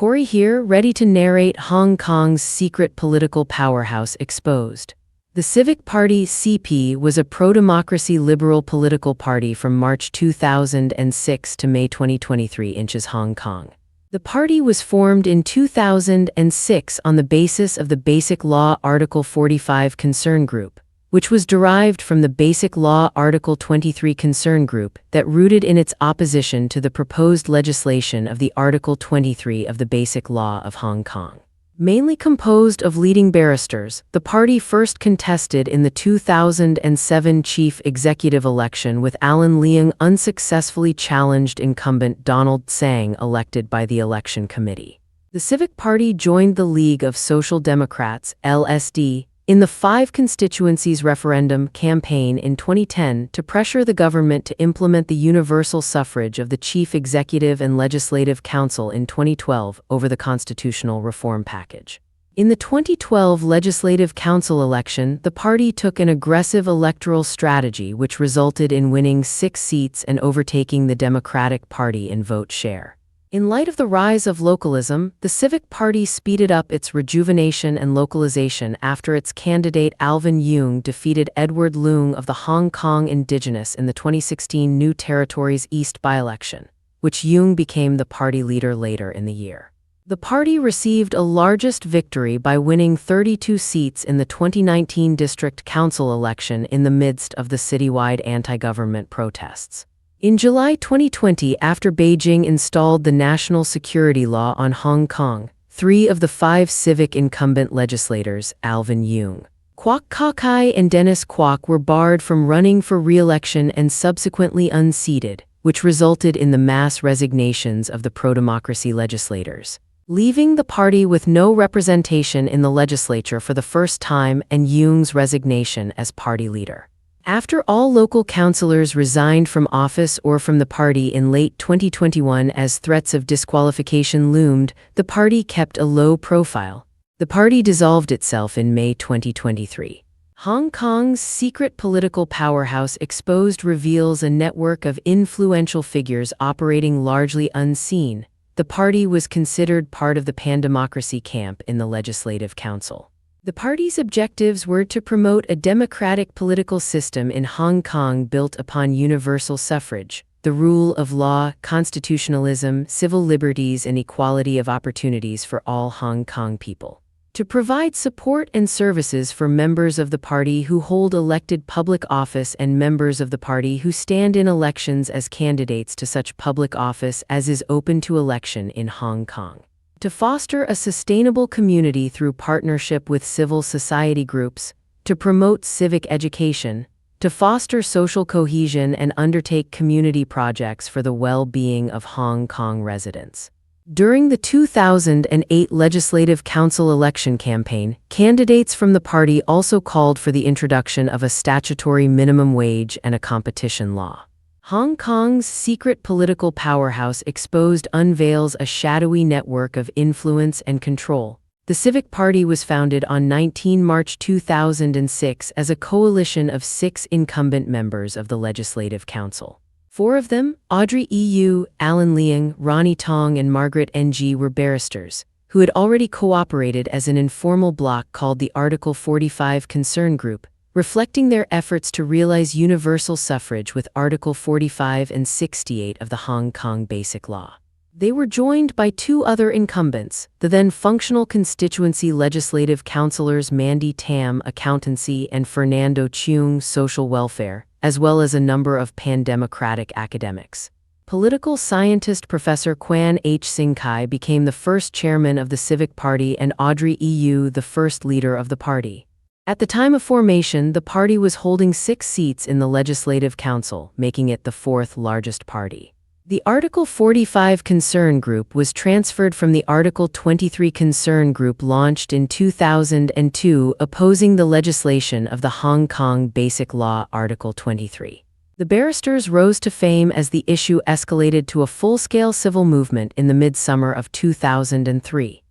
Corey here, ready to narrate Hong Kong's secret political powerhouse exposed. The Civic Party (CP) was a pro-democracy liberal political party from March 2006 to May 2023 in Hong Kong. The party was formed in 2006 on the basis of the Basic Law Article 45 Concern Group, which was derived from the Basic Law Article 23 Concern Group that rooted in its opposition to the proposed legislation of the Article 23 of the Basic Law of Hong Kong. Mainly composed of leading barristers, the party first contested in the 2007 chief executive election with Alan Leong unsuccessfully challenged incumbent Donald Tsang elected by the election committee. The Civic Party joined the League of Social Democrats, LSD, in the 5 Constituencies Referendum campaign in 2010 to pressure the government to implement the universal suffrage of the Chief Executive and Legislative Council in 2012 over the constitutional reform package. In the 2012 Legislative Council election, the party took an aggressive electoral strategy which resulted in winning 6 seats and overtaking the Democratic Party in vote share. In light of the rise of localism, the Civic Party speeded up its rejuvenation and localization after its candidate Alan Leong defeated Edward Leung of the Hong Kong Indigenous in the 2016 New Territories East by-election, which Leung became the party leader later in the year. The party received a largest victory by winning 32 seats in the 2019 District Council election in the midst of the citywide anti-government protests. In July 2020, after Beijing installed the national security law on Hong Kong, 3 of the 5 civic incumbent legislators, Alvin Yeung, Kwok Kok-ai and Dennis Kwok, were barred from running for re-election and subsequently unseated, which resulted in the mass resignations of the pro-democracy legislators, leaving the party with no representation in the legislature for the first time and Yeung's resignation as party leader. After all local councillors resigned from office or from the party in late 2021 as threats of disqualification loomed, the party kept a low profile. The party dissolved itself in May 2023. Hong Kong's secret political powerhouse exposed reveals a network of influential figures operating largely unseen. The party was considered part of the pan-democracy camp in the Legislative Council. The party's objectives were to promote a democratic political system in Hong Kong built upon universal suffrage, the rule of law, constitutionalism, civil liberties, and equality of opportunities for all Hong Kong people. To provide support and services for members of the party who hold elected public office and members of the party who stand in elections as candidates to such public office as is open to election in Hong Kong. To foster a sustainable community through partnership with civil society groups, to promote civic education, to foster social cohesion and undertake community projects for the well-being of Hong Kong residents. During the 2008 Legislative Council election campaign, candidates from the party also called for the introduction of a statutory minimum wage and a competition law. Hong Kong's secret political powerhouse exposed unveils a shadowy network of influence and control. The Civic Party was founded on 19 March 2006 as a coalition of 6 incumbent members of the Legislative Council. 4 of them, Audrey E.U., Alan Leong, Ronnie Tong, and Margaret Ng, were barristers, who had already cooperated as an informal bloc called the Article 45 Concern Group, reflecting their efforts to realize universal suffrage with Article 45 and 68 of the Hong Kong Basic Law. They were joined by 2 other incumbents, the then functional constituency legislative councillors Mandy Tam, Accountancy, and Fernando Cheung, Social Welfare, as well as a number of pan-democratic academics. Political scientist Professor Kwan H. Sing Kai became the first chairman of the Civic Party and Audrey E.U. the first leader of the party. At the time of formation, the party was holding 6 seats in the Legislative Council, making it the 4th largest party. The Article 45 Concern Group was transferred from the Article 23 Concern Group launched in 2002, opposing the legislation of the Hong Kong Basic Law Article 23. The barristers rose to fame as the issue escalated to a full-scale civil movement in the midsummer of 2003.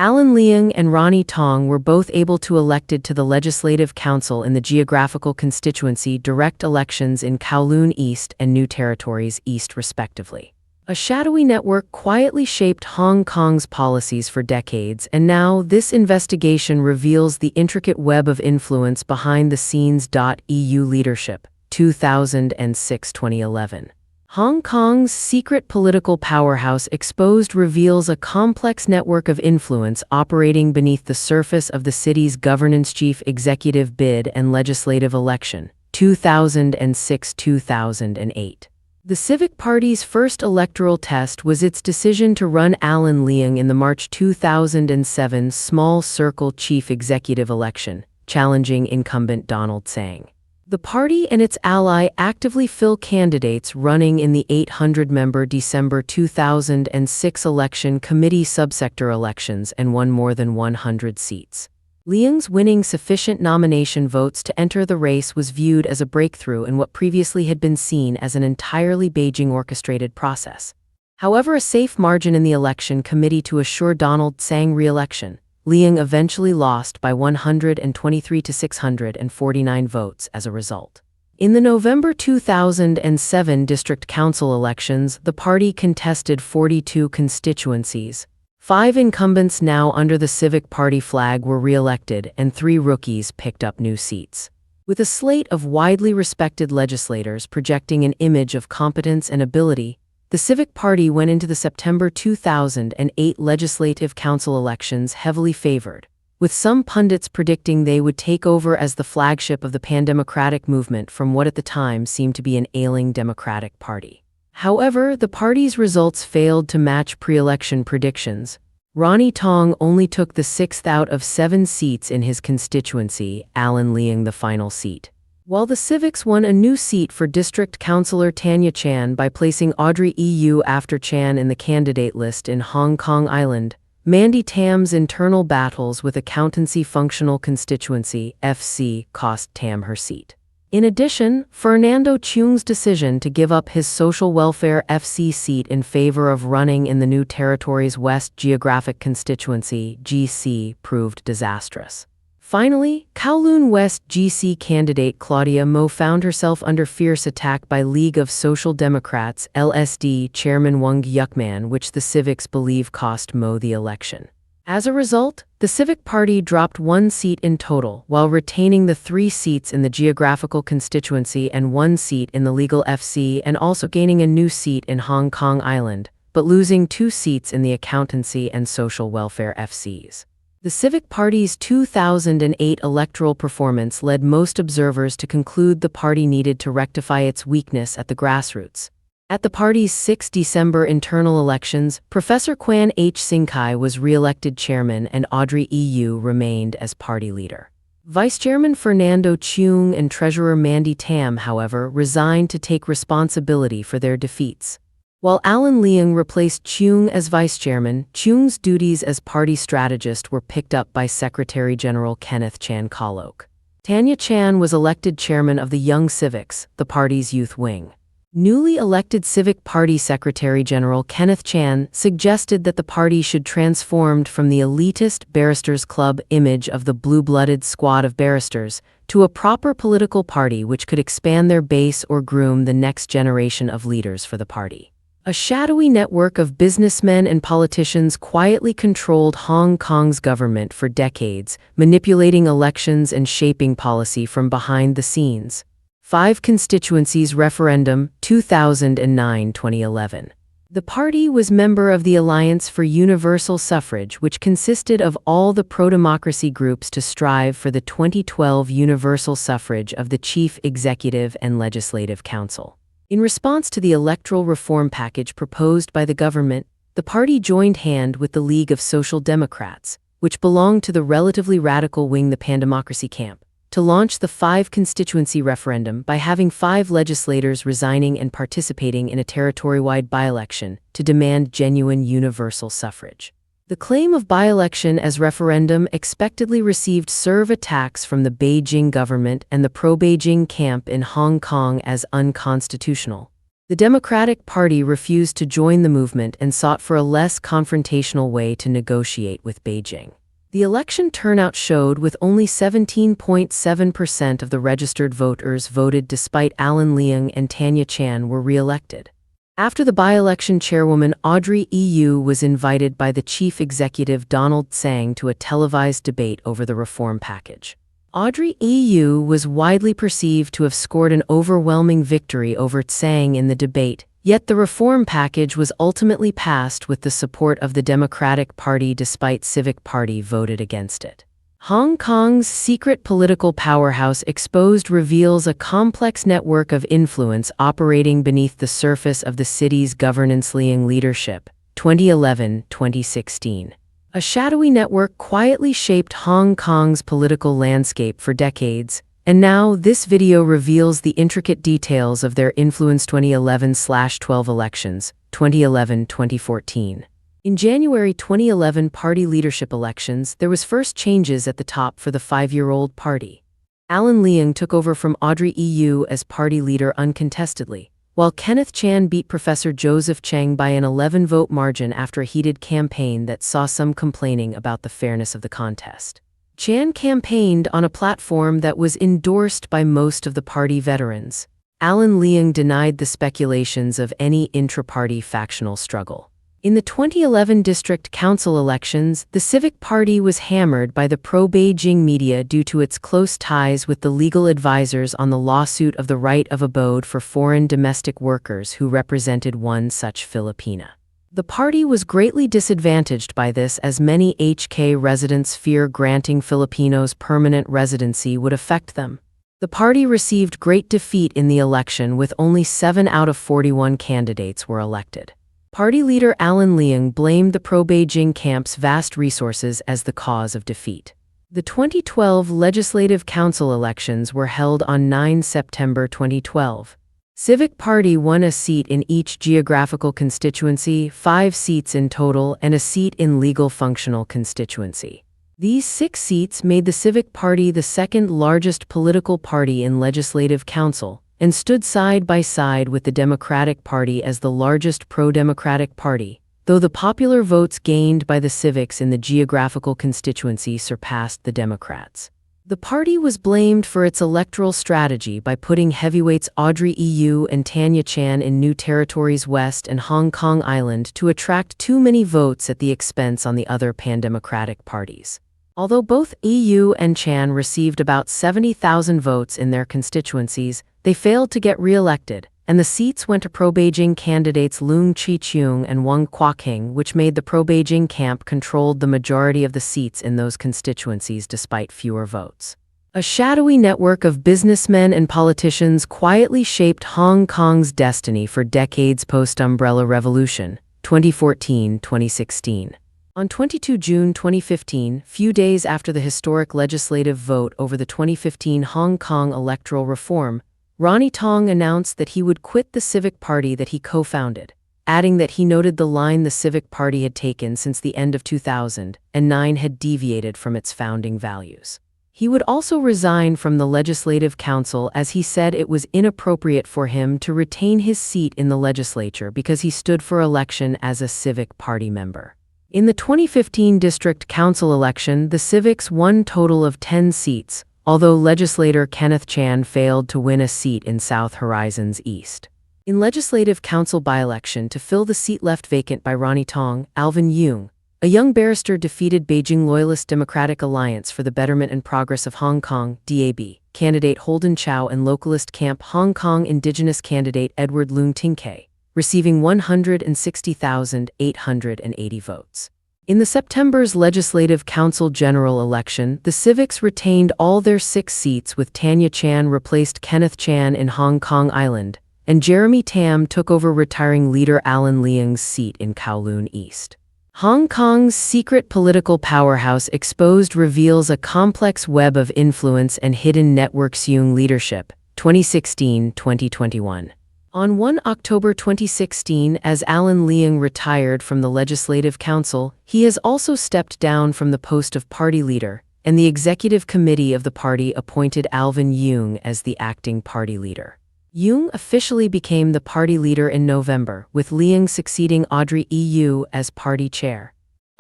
Alan Leong and Ronnie Tong were both able to elected to the Legislative Council in the geographical constituency direct elections in Kowloon East and New Territories East respectively. A shadowy network quietly shaped Hong Kong's policies for decades, and now this investigation reveals the intricate web of influence behind the scenes. EU leadership, 2006-2011. Hong Kong's secret political powerhouse exposed reveals a complex network of influence operating beneath the surface of the city's governance. Chief executive bid and legislative election, 2006-2008. The Civic Party's first electoral test was its decision to run Alan Leong in the March 2007 small circle chief executive election, challenging incumbent Donald Tsang. The party and its ally actively fill candidates running in the 800-member December 2006 election committee subsector elections and won more than 100 seats. Leong's winning sufficient nomination votes to enter the race was viewed as a breakthrough in what previously had been seen as an entirely Beijing-orchestrated process. However, a safe margin in the election committee to assure Donald Tsang re-election, Leong eventually lost by 123 to 649 votes as a result. In the November 2007 district council elections, the party contested 42 constituencies. 5 incumbents now under the Civic Party flag were re-elected, and 3 rookies picked up new seats. With a slate of widely respected legislators projecting an image of competence and ability, the Civic Party went into the September 2008 Legislative Council elections heavily favored, with some pundits predicting they would take over as the flagship of the pan-democratic movement from what at the time seemed to be an ailing Democratic Party. However, the party's results failed to match pre-election predictions. Ronnie Tong only took the 6th out of 7 seats in his constituency, Alan Leong the final seat. While the Civics won a new seat for District Councillor Tanya Chan by placing Audrey Eu after Chan in the candidate list in Hong Kong Island, Mandy Tam's internal battles with Accountancy Functional Constituency, FC, cost Tam her seat. In addition, Fernando Cheung's decision to give up his Social Welfare FC seat in favor of running in the New Territories West Geographic Constituency, GC, proved disastrous. Finally, Kowloon West GC candidate Claudia Mo found herself under fierce attack by League of Social Democrats (LSD) chairman Wang Yukman, which the Civics believe cost Mo the election. As a result, the Civic Party dropped 1 seat in total, while retaining the 3 seats in the geographical constituency and 1 seat in the legal FC, and also gaining a new seat in Hong Kong Island, but losing 2 seats in the accountancy and social welfare FCs. The Civic Party's 2008 electoral performance led most observers to conclude the party needed to rectify its weakness at the grassroots. At the party's 6 December internal elections, Professor Kwan H. Singkai was re-elected chairman and Audrey Eu remained as party leader. Vice Chairman Fernando Cheung and Treasurer Mandy Tam, however, resigned to take responsibility for their defeats. While Alan Leong replaced Cheung as vice chairman, Cheung's duties as party strategist were picked up by Secretary General Kenneth Chan Kalok. Tanya Chan was elected chairman of the Young Civics, the party's youth wing. Newly elected Civic Party Secretary General Kenneth Chan suggested that the party should transform from the elitist barristers club image of the blue-blooded squad of barristers to a proper political party which could expand their base or groom the next generation of leaders for the party. A shadowy network of businessmen and politicians quietly controlled Hong Kong's government for decades, manipulating elections and shaping policy from behind the scenes. 5 Constituencies Referendum, 2009-2011. The party was member of the Alliance for Universal Suffrage, which consisted of all the pro-democracy groups to strive for the 2012 universal suffrage of the Chief Executive and Legislative Council. In response to the electoral reform package proposed by the government, the party joined hand with the League of Social Democrats, which belonged to the relatively radical wing the pan-democracy camp, to launch the 5 constituency referendum by having 5 legislators resigning and participating in a territory-wide by-election to demand genuine universal suffrage. The claim of by-election as referendum expectedly received serve attacks from the Beijing government and the pro-Beijing camp in Hong Kong as unconstitutional. The Democratic Party refused to join the movement and sought for a less confrontational way to negotiate with Beijing. The election turnout showed with only 17.7% of the registered voters voted despite Alan Leong and Tanya Chan were re-elected. After the by-election, chairwoman Audrey EU was invited by the chief executive Donald Tsang to a televised debate over the reform package. Audrey EU was widely perceived to have scored an overwhelming victory over Tsang in the debate, yet the reform package was ultimately passed with the support of the Democratic Party despite Civic Party voted against it. Hong Kong's secret political powerhouse exposed reveals a complex network of influence operating beneath the surface of the city's governance. Leong leadership, 2011-2016. A shadowy network quietly shaped Hong Kong's political landscape for decades, and now this video reveals the intricate details of their influence. 2011-12 elections, 2011-2014. In January 2011 party leadership elections, there was first changes at the top for the five-year-old party. Alan Leong took over from Audrey EU as party leader uncontestedly, while Kenneth Chan beat Professor Joseph Cheng by an 11-vote margin after a heated campaign that saw some complaining about the fairness of the contest. Chan campaigned on a platform that was endorsed by most of the party veterans. Alan Leong denied the speculations of any intra-party factional struggle. In the 2011 district council elections, the Civic Party was hammered by the pro-Beijing media due to its close ties with the legal advisors on the lawsuit of the right of abode for foreign domestic workers who represented one such Filipina. The party was greatly disadvantaged by this, as many HK residents fear granting Filipinos permanent residency would affect them. The party received great defeat in the election, with only 7 out of 41 candidates were elected. Party leader Alan Leong blamed the pro-Beijing camp's vast resources as the cause of defeat. The 2012 Legislative Council elections were held on 9 September 2012. Civic Party won a seat in each geographical constituency, 5 seats in total, and a seat in legal functional constituency. These 6 seats made the Civic Party the second largest political party in Legislative Council, and stood side by side with the Democratic Party as the largest pro-democratic party, though the popular votes gained by the Civics in the geographical constituency surpassed the Democrats. The party was blamed for its electoral strategy by putting heavyweights Audrey EU and Tanya Chan in New Territories West and Hong Kong Island to attract too many votes at the expense on the other pan-democratic parties. Although both EU and Chan received about 70,000 votes in their constituencies, they failed to get re-elected, and the seats went to pro-Beijing candidates Leung Chi-chung and Wang Kwa-king, which made the pro-Beijing camp controlled the majority of the seats in those constituencies despite fewer votes. A shadowy network of businessmen and politicians quietly shaped Hong Kong's destiny for decades post-Umbrella Revolution, 2014-2016. On 22 June 2015, few days after the historic legislative vote over the 2015 Hong Kong electoral reform, Ronnie Tong announced that he would quit the Civic Party that he co-founded, adding that he noted the line the Civic Party had taken since the end of 2009 had deviated from its founding values. He would also resign from the Legislative Council, as he said it was inappropriate for him to retain his seat in the legislature because he stood for election as a Civic Party member. In the 2015 District Council election, the Civics won a total of 10 seats, although legislator Kenneth Chan failed to win a seat in South Horizons East. In Legislative Council by-election to fill the seat left vacant by Ronnie Tong, Alvin Yeung, a young barrister, defeated Beijing Loyalist Democratic Alliance for the Betterment and Progress of Hong Kong (DAB) candidate Holden Chow and localist Camp Hong Kong Indigenous candidate Edward Leung Tingkay, receiving 160,880 votes. In the September's Legislative Council general election, the Civics retained all their 6 seats, with Tanya Chan replaced Kenneth Chan in Hong Kong Island, and Jeremy Tam took over retiring leader Alan Leong's seat in Kowloon East. Hong Kong's secret political powerhouse exposed reveals a complex web of influence and hidden networks. Leong leadership, 2016-2021. On 1 October 2016, as Alan Leong retired from the Legislative Council, he has also stepped down from the post of party leader, and the executive committee of the party appointed Alvin Yeung as the acting party leader. Yeung officially became the party leader in November, with Leong succeeding Audrey EU as party chair.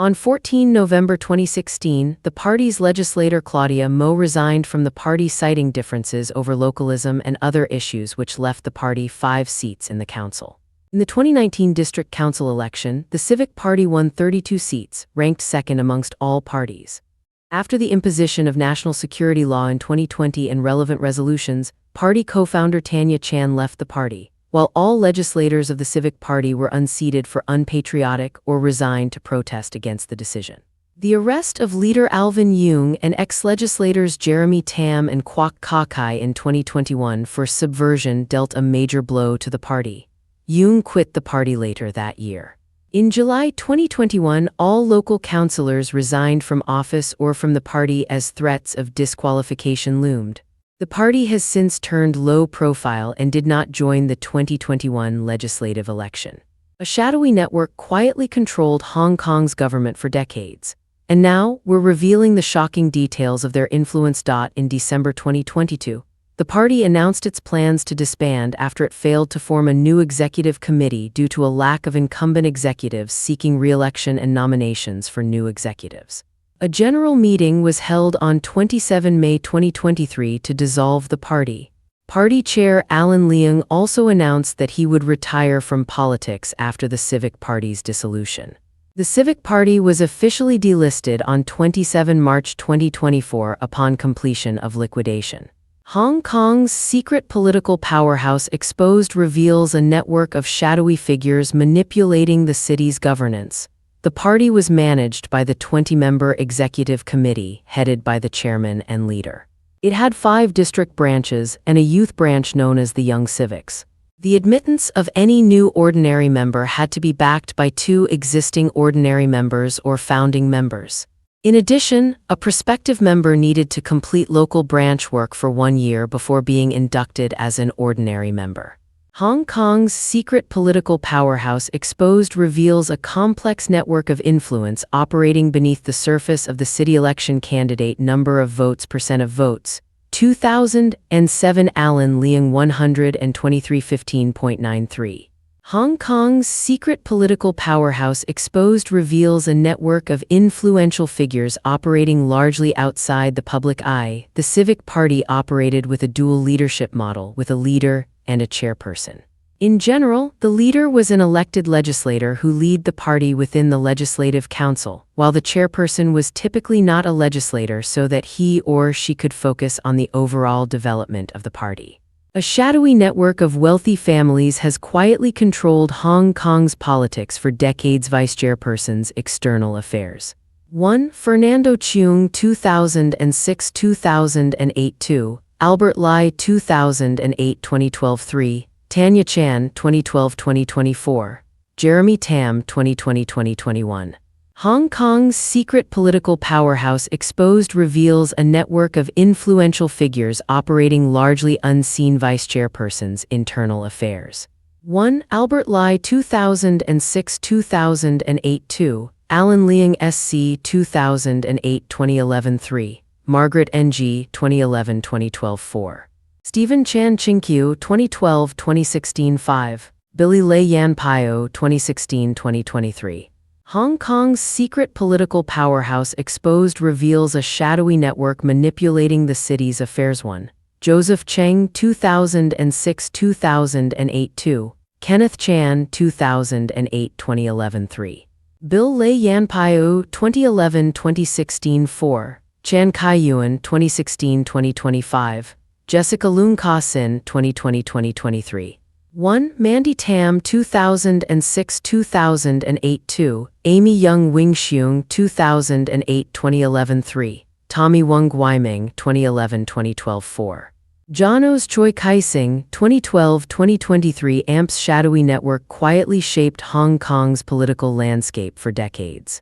On 14 November 2016, the party's legislator Claudia Mo resigned from the party, citing differences over localism and other issues, which left the party 5 seats in the council. In the 2019 district council election, the Civic Party won 32 seats, ranked second amongst all parties. After the imposition of national security law in 2020 and relevant resolutions, party co-founder Tanya Chan left the party, while all legislators of the Civic Party were unseated for unpatriotic or resigned to protest against the decision. The arrest of leader Alan Leong and ex-legislators Jeremy Tam and Kwok Kakai in 2021 for subversion dealt a major blow to the party. Leong quit the party later that year. In July 2021, all local councillors resigned from office or from the party as threats of disqualification loomed. The party has since turned low profile and did not join the 2021 legislative election. A shadowy network quietly controlled Hong Kong's government for decades. And now, we're revealing the shocking details of their influence. In December 2022, the party announced its plans to disband after it failed to form a new executive committee due to a lack of incumbent executives seeking re-election and nominations for new executives. A general meeting was held on 27 May 2023 to dissolve the party. Party chair Alan Leong also announced that he would retire from politics after the Civic Party's dissolution. The Civic Party was officially delisted on 27 March 2024 upon completion of liquidation. Hong Kong's secret political powerhouse exposed reveals a network of shadowy figures manipulating the city's governance. The party was managed by the 20-member executive committee, headed by the chairman and leader. It had 5 district branches and a youth branch known as the Young Civics. The admittance of any new ordinary member had to be backed by 2 existing ordinary members or founding members. In addition, a prospective member needed to complete local branch work for 1 year before being inducted as an ordinary member. Hong Kong's secret political powerhouse exposed reveals a complex network of influence operating beneath the surface of the city election candidate number of votes % of votes. 2007 Alan Leong 12315.93. Hong Kong's secret political powerhouse exposed reveals a network of influential figures operating largely outside the public eye. The Civic Party operated with a dual leadership model with a leader and a chairperson. In general, the leader was an elected legislator who led the party within the Legislative Council, while the chairperson was typically not a legislator so that he or she could focus on the overall development of the party. A shadowy network of wealthy families has quietly controlled Hong Kong's politics for decades. Vice Chairperson's External Affairs. 1. Fernando Cheung 2006-2008 2. Albert Lai 2008-2012 3. Tanya Chan 2012-2024. Jeremy Tam 2020-2021. Hong Kong's secret political powerhouse exposed reveals a network of influential figures operating largely unseen. Vice Chairperson's Internal Affairs. 1. Albert Lai 2006-2008 2. Alan Leong SC 2008-2011 3. Margaret NG 2011-2012 4. Stephen Chan Chinkyu 2012-2016 5. Billy Lei Yan Pio 2016-2023. Hong Kong's secret political powerhouse exposed reveals a shadowy network manipulating the city's affairs. 1. Joseph Cheng 2006-2008 2. Kenneth Chan 2008-2011 3. Bill Lei Yan Pio 2011-2016 4. Chan Kai-Yuan 2016-2025. Jessica Lung Ka-sin 2020-2023. 1. Mandy Tam 2006-2008 2. Amy Young Wing Xiong 2008-2011 3. Tommy Wong Guiming 2011-2012 4. Jonos Choi Kai-sing 2012-2023. AMP's shadowy network quietly shaped Hong Kong's political landscape for decades.